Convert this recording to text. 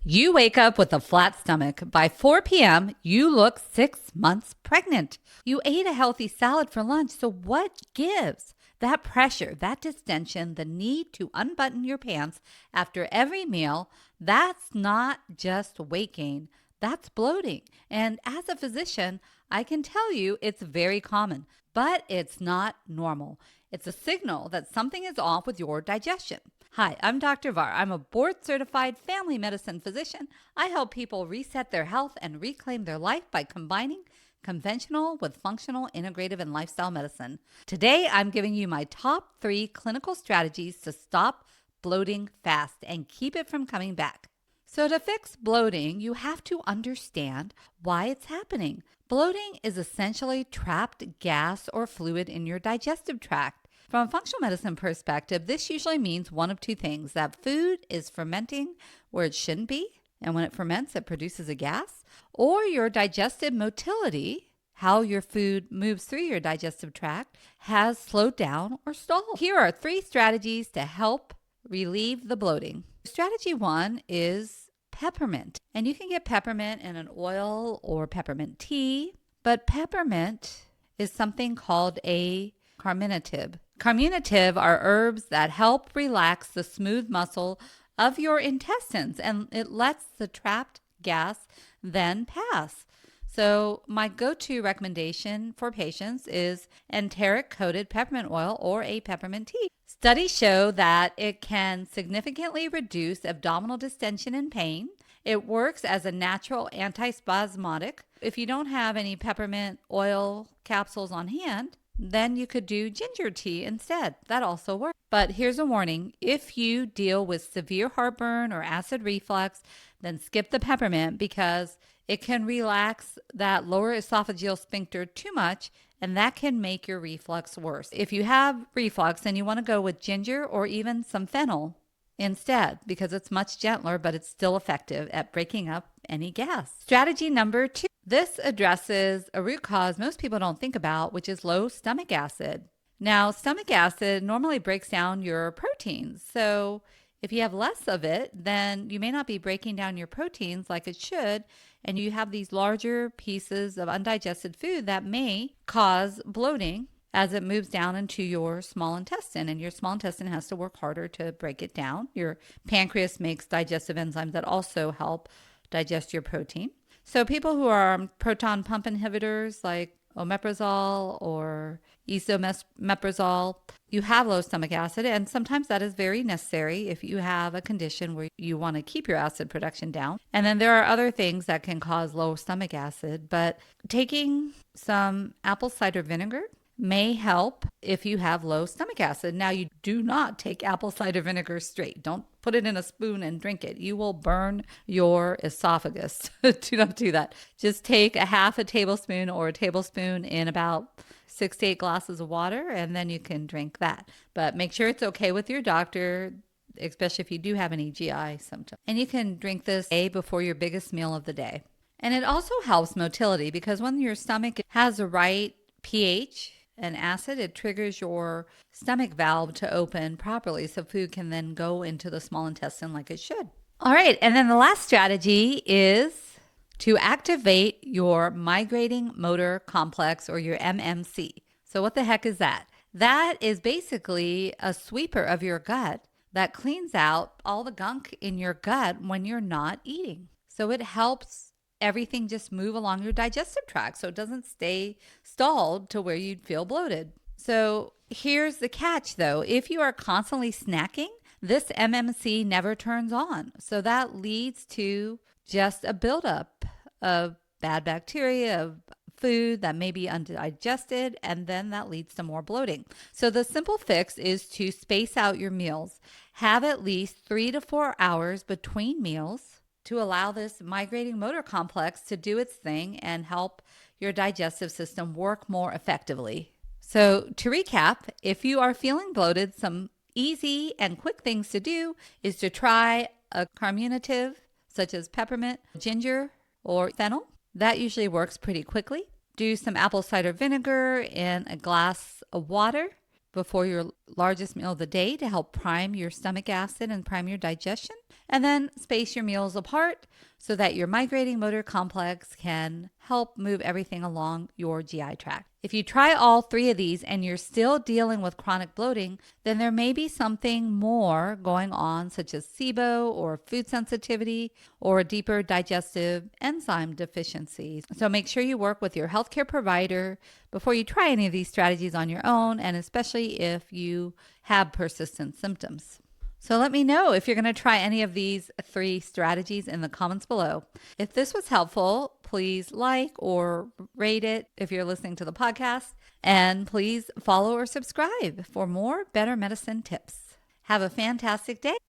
You wake up with a flat stomach. By 4 p.m., you look 6 months pregnant. You ate a healthy salad for lunch, so what gives? That pressure, that distension, the need to unbutton your pants after every meal, that's not just weight gain, that's bloating. And as a physician, I can tell you it's very common, but it's not normal. It's a signal that something is off with your digestion. Hi, I'm Dr. Var. I'm a board-certified family medicine physician. I help people reset their health and reclaim their life by combining conventional with functional, integrative, and lifestyle medicine. Today, I'm giving you my top 3 clinical strategies to stop bloating fast and keep it from coming back. So to fix bloating, you have to understand why it's happening. Bloating is essentially trapped gas or fluid in your digestive tract. From a functional medicine perspective, this usually means one of two things: that food is fermenting where it shouldn't be, and when it ferments, it produces a gas, or your digestive motility, how your food moves through your digestive tract, has slowed down or stalled. Here are 3 strategies to help relieve the bloating. Strategy 1 is peppermint, and you can get peppermint in an oil or peppermint tea, but peppermint is something called a carminative. Carminative are herbs that help relax the smooth muscle of your intestines, and it lets the trapped gas then pass. So my go-to recommendation for patients is enteric-coated peppermint oil or a peppermint tea. Studies show that it can significantly reduce abdominal distension and pain. It works as a natural antispasmodic. If you don't have any peppermint oil capsules on hand, then you could do ginger tea instead. That also works. But here's a warning: if you deal with severe heartburn or acid reflux, then skip the peppermint because it can relax that lower esophageal sphincter too much, and that can make your reflux worse. If you have reflux, then you want to go with ginger or even some fennel instead, because it's much gentler, but it's still effective at breaking up any gas. Strategy number 2. This addresses a root cause most people don't think about, which is low stomach acid. Now, stomach acid normally breaks down your proteins. So if you have less of it, then you may not be breaking down your proteins like it should, and you have these larger pieces of undigested food that may cause bloating as it moves down into your small intestine, and your small intestine has to work harder to break it down. Your pancreas makes digestive enzymes that also help digest your protein. So people who are on proton pump inhibitors like omeprazole or esomeprazole, you have low stomach acid, and sometimes that is very necessary if you have a condition where you want to keep your acid production down. And then there are other things that can cause low stomach acid, but taking some apple cider vinegar may help if you have low stomach acid. Now, you do not take apple cider vinegar straight. Don't put it in a spoon and drink it. You will burn your esophagus. Do not do that. Just take a half a tablespoon or a tablespoon in about 6 to 8 glasses of water, and then you can drink that. But make sure it's okay with your doctor, especially if you do have any GI symptoms. And you can drink this a before your biggest meal of the day. And it also helps motility, because when your stomach has the right pH and acid, it triggers your stomach valve to open properly so food can then go into the small intestine like it should. All right, and then the last strategy is to activate your migrating motor complex, or your MMC. So what the heck is that? That is basically a sweeper of your gut that cleans out all the gunk in your gut when you're not eating. So it helps everything just move along your digestive tract so it doesn't stay stalled to where you'd feel bloated. So here's the catch though: if you are constantly snacking, this MMC never turns on. So that leads to just a buildup of bad bacteria, of food that may be undigested, and then that leads to more bloating. So the simple fix is to space out your meals. Have at least 3 to 4 hours between meals to allow this migrating motor complex to do its thing and help your digestive system work more effectively. So to recap, if you are feeling bloated, some easy and quick things to do is to try a carminative such as peppermint, ginger, or fennel. That usually works pretty quickly. Do some apple cider vinegar in a glass of water before your largest meal of the day to help prime your stomach acid and prime your digestion. And then space your meals apart so that your migrating motor complex can help move everything along your GI tract. If you try all three of these and you're still dealing with chronic bloating, then there may be something more going on, such as SIBO or food sensitivity or deeper digestive enzyme deficiencies. So make sure you work with your healthcare provider before you try any of these strategies on your own, and especially if you have persistent symptoms. So let me know if you're going to try any of these 3 strategies in the comments below. If this was helpful, please like or rate it if you're listening to the podcast. And please follow or subscribe for more better medicine tips. Have a fantastic day.